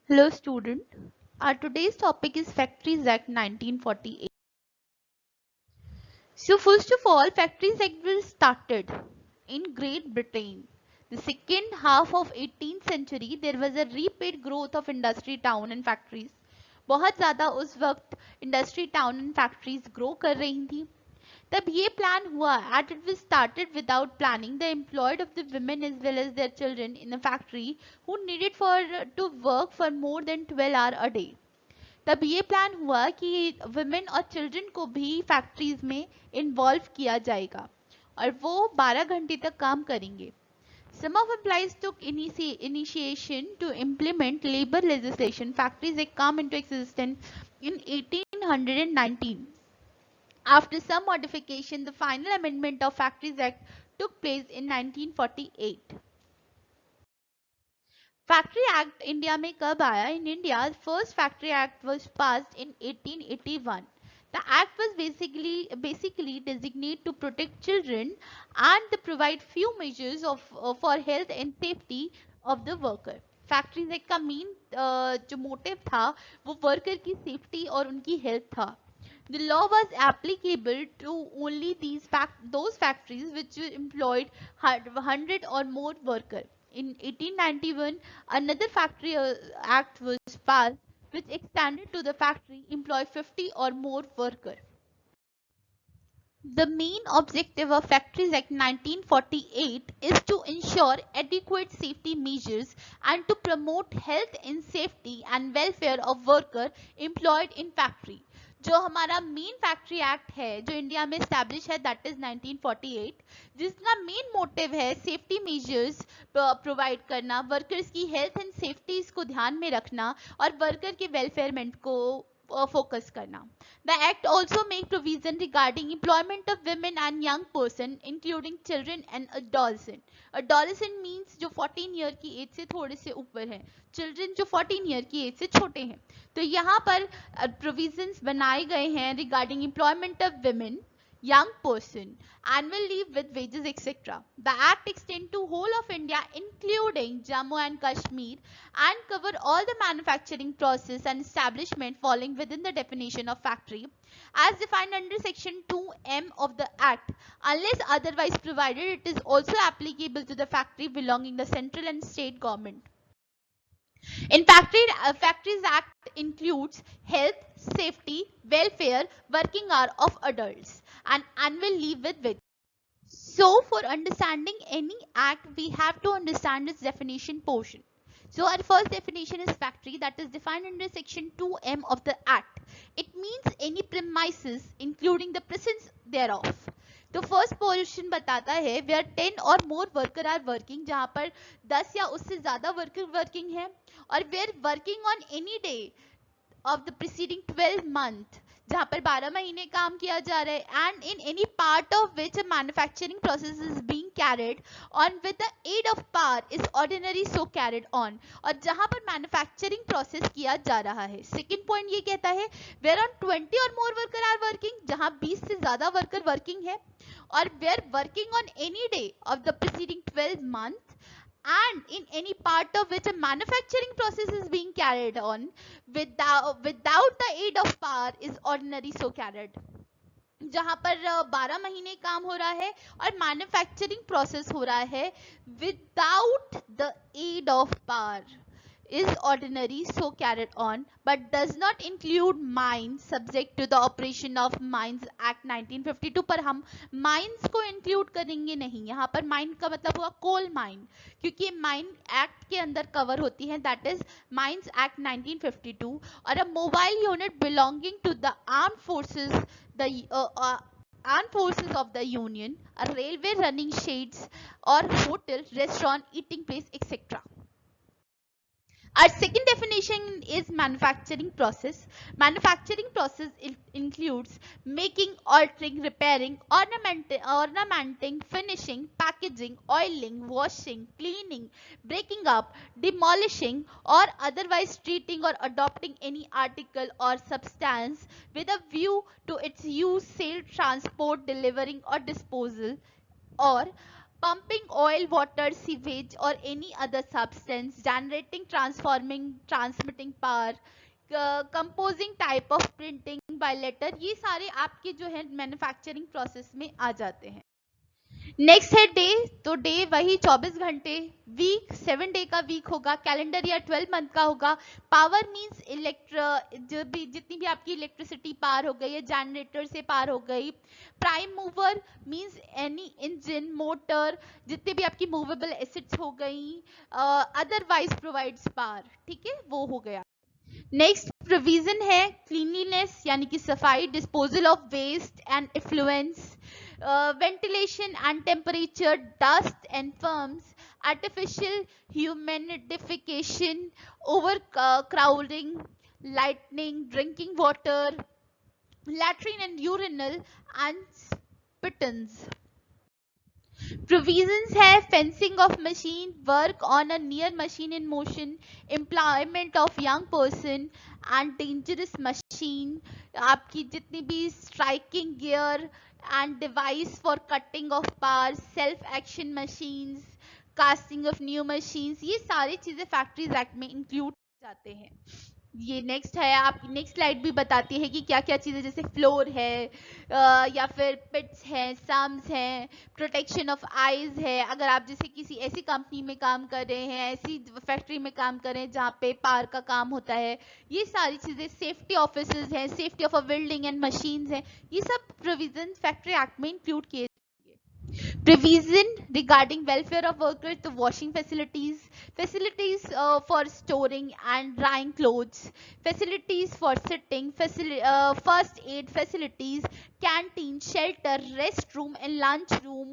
Hello student, our today's topic is Factories Act 1948. So first of all, Factories Act was started in Great Britain. The second half of 18th century there was a rapid growth of industry town and factories. बहुत ज़्यादा उस वक्त industry town and factories grow कर रही थी. तब ये plan हुआ and it was started without planning. The employed of the women as well as their children in a factory who needed to work for more than 12 hours a day. तब ये plan हुआ कि women और children को भी factories में involve किया जाएगा और वो 12 घंटे तक काम करेंगे. Some of employees took initiation to implement labor legislation. Factories Act come into existence in 1819. After some modification, the final amendment of Factories Act took place in 1948. Factory act India में कब आया? In India first factory act was passed in 1881. The act was basically designed to protect children and to provide few measures for health and safety of the worker. Factories act का main जो motive था वो worker की safety और उनकी health था. The law was applicable to only those factories which employed 100 or more workers. In 1891, another Factory Act was passed which extended to the factory employ 50 or more workers. The main objective of Factories Act 1948 is to ensure adequate safety measures and to promote health and safety and welfare of workers employed in factory. जो हमारा main factory act है जो India में establish है that is 1948, जिसका main motive है safety measures provide करना, workers की हेल्थ एंड सेफ्टी को ध्यान में रखना और वर्कर के वेलफेयरमेंट को फोकस करना. The act also make provision regarding employment of women and young person including children and adolescent. Adolescent means जो 14 ईयर की एज से थोड़े से ऊपर है, चिल्ड्रन जो 14 ईयर की एज से छोटे हैं. तो यहाँ पर प्रोविजंस बनाए गए हैं regarding employment of women, young person, annual leave with wages, etc. The act extends to whole of India including Jammu and Kashmir and cover all the manufacturing process and establishment falling within the definition of factory as defined under section 2M of the act unless otherwise provided. It is also applicable to the factory belonging the central and state government. In Factories Act includes health, safety, welfare, working hour of adults and annual leave with which. So for understanding any act, we have to understand its definition portion. So our first definition is factory, that is defined under section 2M of the act. It means any premises including the presence thereof. तो first portion बताता है where 10 और मोर worker are working, जहां पर 10 या उससे ज्यादा worker working है, और where working on any day of the preceding 12 month, जहां पर 12 महीने काम किया जा रहा है, and in any part of which manufacturing process is being carried on with the aid of power is ordinary so carried on, और जहां पर मैन्युफैक्चरिंग प्रोसेस किया जा रहा है. सेकंड पॉइंट ये कहता है वेयर ऑन 20 और मोर वर्कर आर वर्किंग, जहां 20 से ज्यादा वर्कर वर्किंग है, or were working on any day of the preceding 12 months and in any part of which a manufacturing process is being carried on without the aid of power is ordinary so carried. जहां पर 12 महीने काम हो रहा है और manufacturing process हो रहा है without the aid of power is ordinary so carried on but does not include mines subject to the operation of Mines Act 1952. पर हम माइंस को इंक्लूड करेंगे नहीं. यहाँ पर माइन का मतलब हुआ कोल माइन, क्योंकि माइन एक्ट के अंदर कवर होती है, दैट इज माइंस एक्ट 1952. और a mobile unit belonging to the armed forces armed forces of the union, a railway running sheds or hotel, restaurant, eating place, etc. Our second definition is manufacturing process. Manufacturing process includes making, altering, repairing, ornamenting, finishing, packaging, oiling, washing, cleaning, breaking up, demolishing, or otherwise treating or adopting any article or substance with a view to its use, sale, transport, delivering, or disposal, or pumping oil, water, sewage or any other substance, generating, transforming, transmitting power, composing type of printing by letter, ये सारे आपके जो है manufacturing process में आ जाते हैं। Next है day, तो डे वही 24 घंटे, वीक 7 डे का वीक होगा, कैलेंडर ईयर 12 मंथ का होगा। पावर मींस जो भी जितनी भी आपकी इलेक्ट्रिसिटी पार हो गई है, जनरेटर से पार हो गई। Prime mover means any engine, motor, जितने भी आपकी मूवेबल एसेट्स हो गई, अदरवाइज प्रोवाइड्स पावर, ठीक है, वो हो गया। नेक्स्ट प्रोविजन है क्लीनलीनेस यानी कि सफाई, disposal of waste and effluence, ventilation and temperature, dust and fumes, artificial humidification, overcrowding, lighting, drinking water, latrine and urinal, and spittons. Provisions है fencing of machine, work on a near machine in motion, employment of young person and dangerous machine, आपकी जितनी भी striking gear and device for cutting of parts, self action machines, casting of new machines, ये सारी चीजें factories act में include जाते हैं। ये नेक्स्ट है, आपकी नेक्स्ट स्लाइड भी बताती है कि क्या क्या चीज़ें, जैसे फ्लोर है या फिर पिट्स हैं, सम्स हैं, प्रोटेक्शन ऑफ आईज है। अगर आप जैसे किसी ऐसी कंपनी में काम कर रहे हैं, ऐसी फैक्ट्री में काम कर रहे हैं जहाँ पे पावर का काम होता है, ये सारी चीज़ें, सेफ्टी ऑफिसर्स हैं, safety of a building and machines हैं, ये सब प्रोविजन फैक्ट्री एक्ट में इंक्लूड किए। Provision regarding welfare of workers, the washing facilities, facilities for storing and drying clothes, facilities for sitting, first aid facilities, canteen, shelter, restroom and lunch room,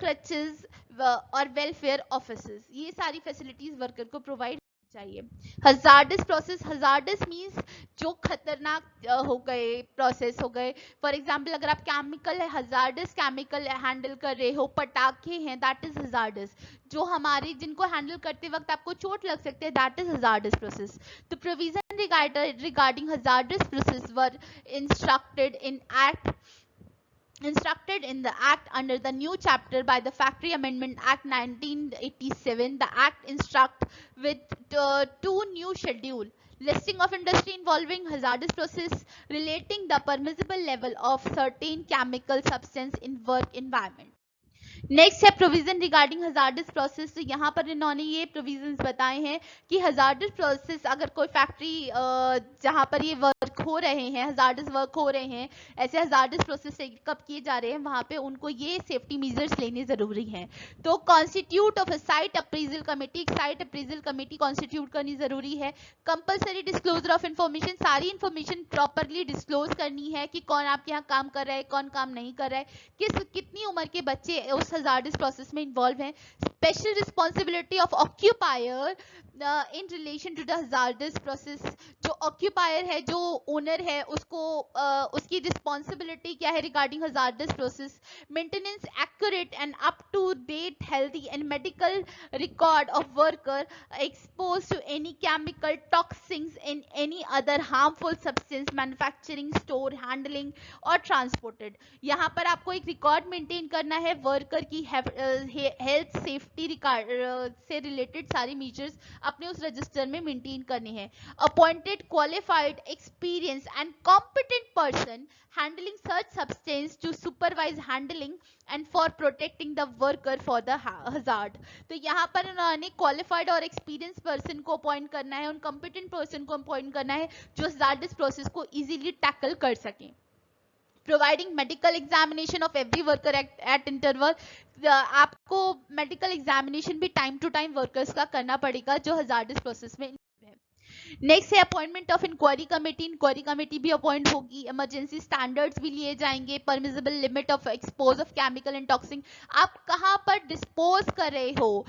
crutches और welfare offices, ये सारी facilities worker को provide चाहिए। Hazardous process, hazardous means जो खतरनाक हो गए, process हो गए। फॉर एग्जाम्पल अगर आप केमिकल है, हजार्डस केमिकल हैंडल कर रहे हो, पटाखे हैं, दैट इज हजार्डस। जो हमारे जिनको हैंडल करते वक्त आपको चोट लग सकती है, दैट इज हजार्डस प्रोसेस। तो provision regarding hazardous process were instructed in the act under the new chapter by the Factory Amendment Act 1987. The act instruct with two new schedule, listing of industry involving hazardous process, relating the permissible level of certain chemical substance in work environment. Next है provision regarding hazardous process. तो यहाँ पर इन्होंने ये provisions बताए हैं कि hazardous process, अगर कोई फैक्ट्री जहाँ पर ये वर्क हो रहे हैं, हजार्डस वर्क हो रहे हैं, ऐसे हजार्डस प्रोसेस कब किए जा रहे हैं, वहाँ पे उनको ये सेफ्टी मेजर्स लेने जरूरी हैं। तो constitute of site appraisal committee, एक साइट अप्रेजल कमेटी कॉन्स्टिट्यूट करनी जरूरी है। कंपल्सरी डिस्क्लोजर ऑफ इन्फॉर्मेशन, सारी इन्फॉर्मेशन प्रॉपरली डिस्क्लोज करनी है कि कौन आपके यहाँ काम कर रहा है, कौन काम नहीं कर रहा है, कितनी उम्र के बच्चे उस हजार्डस प्रोसेस में इन्वॉल्व हैं। Special responsibility of occupier in relation to the hazardous process, जो ऑक्यूपायर है, जो ओनर है, उसको उसकी रिस्पॉन्सिबिलिटी क्या है regarding hazardous process. Maintenance accurate and up to date healthy and medical record of worker expose to any chemical toxins in any other harmful substance manufacturing, store, handling और transported. यहाँ पर आपको एक रिकॉर्ड मेंटेन करना है worker की health safety से related सारी मेजर्स अपने उस रजिस्टर में मेंटेन करने हैं। Appointed qualified experience and competent person handling such substance to supervise handling and for protecting the worker for the hazard. तो यहाँ पर उन्होंने क्वालिफाइड और एक्सपीरियंस पर्सन को अपॉइंट करना है, उन कॉम्पिटेंट पर्सन को अपॉइंट करना है जो हजार्डस प्रोसेस को इजीली टैकल कर सकें। Providing medical examination of every worker eight interval, आपको मेडिकल एग्जामिनेशन भी टाइम टू टाइम वर्कर्स का करना पड़ेगा जो हजार्डस प्रोसेस में है। नेक्स्ट है appointment of inquiry committee, inquiry committee भी अपॉइंट होगी। इमरजेंसी स्टैंडर्ड्स भी लिए जाएंगे। Permissible limit of expose of chemical and toxin, आप कहाँ पर डिस्पोज कर रहे हो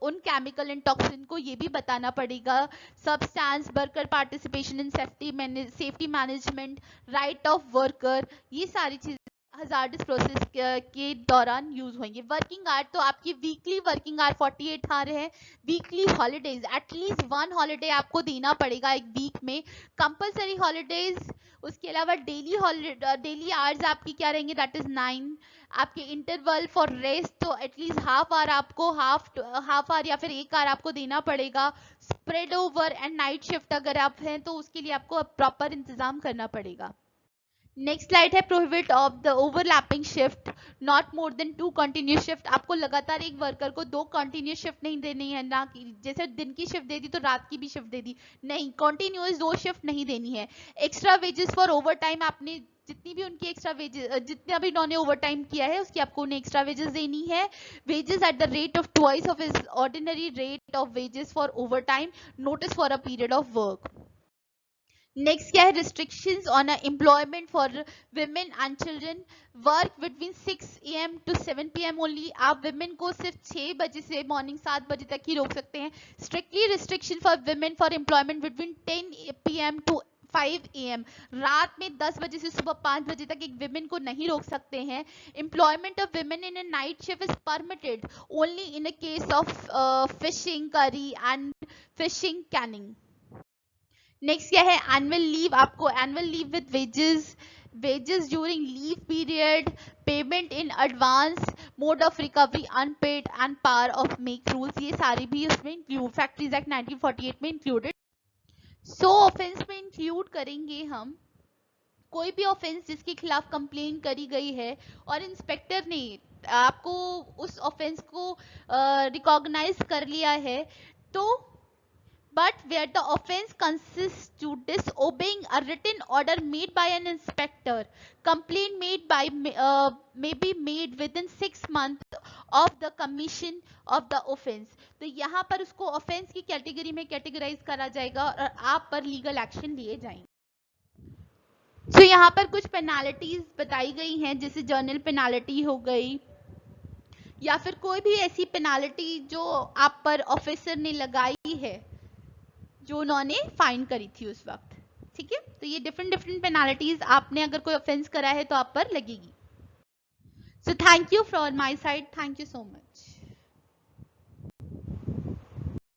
उन केमिकल एंड टॉक्सिन को, ये भी बताना पड़ेगा। Substance, worker participation in safety management, right of worker, ये सारी चीजें हजार्डस प्रोसेस के दौरान यूज होंगे। वर्किंग आवर, तो आपकी वीकली वर्किंग आवर 48 आवर है। वीकली हॉलीडेज, एटलीस्ट 1 हॉलीडे आपको देना पड़ेगा एक वीक में। कंपलसरी हॉलीडेज उसके अलावा डेली आवर्स आपकी क्या रहेंगे, दैट इज 9। आपके इंटरवल फॉर रेस्ट तो एटलीस्ट हाफ आवर आपको हाफ आवर या फिर 1 आवर आपको देना पड़ेगा। Spread over and night shift अगर आप हैं तो उसके लिए आपको प्रॉपर इंतजाम करना पड़ेगा। नेक्स्ट स्लाइड है prohibit of the overlapping shift, not more than 2 continuous shift. आपको लगातार एक वर्कर को 2 कंटिन्यूस शिफ्ट नहीं देनी है, ना कि जैसे दिन की शिफ्ट दे दी तो रात की भी शिफ्ट दे दी, नहीं, कंटिन्यूस 2 शिफ्ट नहीं देनी है। Extra wages for over time, आपने जितनी भी उनकी एक्स्ट्रा वेजेस, जितना भी उन्होंने ओवर टाइम किया है उसकी आपको उन्हें एक्स्ट्रा वेजेस देनी है। Wages at the rate of twice of his ordinary rate of wages for over time, notice for a period of work. Next क्या है, restrictions on employment for women and children, work between 6 AM to 7 PM only. आप women को सिर्फ 6 बजे से morning 7 बजे तक ही रोक सकते हैं। Strictly restriction for women for employment between 10 PM to 5 AM, रात में 10 बजे से सुबह 5 बजे तक एक विमेन को नहीं रोक सकते हैं। Employment of women in a night shift is permitted only in a case of fishing curry and fishing canning. Next क्या है, एनुअल लीव। आपको annual leave with wages during leave period, payment in advance, mode of recovery unpaid and power of make rules, ये सारी भी उसमें include, factories act 1948 में included. So offence में include करेंगे हम कोई भी ऑफेंस जिसके खिलाफ कंप्लेन करी गई है और इंस्पेक्टर ने आपको उस ऑफेंस को रिकॉग्नाइज कर लिया है, तो but where the offense consists to disobeying a written order made by an inspector, complaint may be made within 6 months of the commission of the offense। तो यहाँ पर उसको offense की कैटेगरी में कैटेगराइज करा जाएगा और आप पर लीगल एक्शन लिए जाएंगे। तो यहाँ पर कुछ पेनाल्टीज बताई गई हैं, जैसे जर्नल पेनाल्टी हो गई या फिर कोई भी ऐसी पेनाल्टी जो आप पर ऑफिसर ने लगाई है, जो उन्होंने फाइन करी थी उस वक्त। ठीक है, तो ये डिफरेंट पेनाल्टीज आपने अगर कोई ऑफेंस करा है तो आप पर लगेगी। So thank you from my side, thank you so much.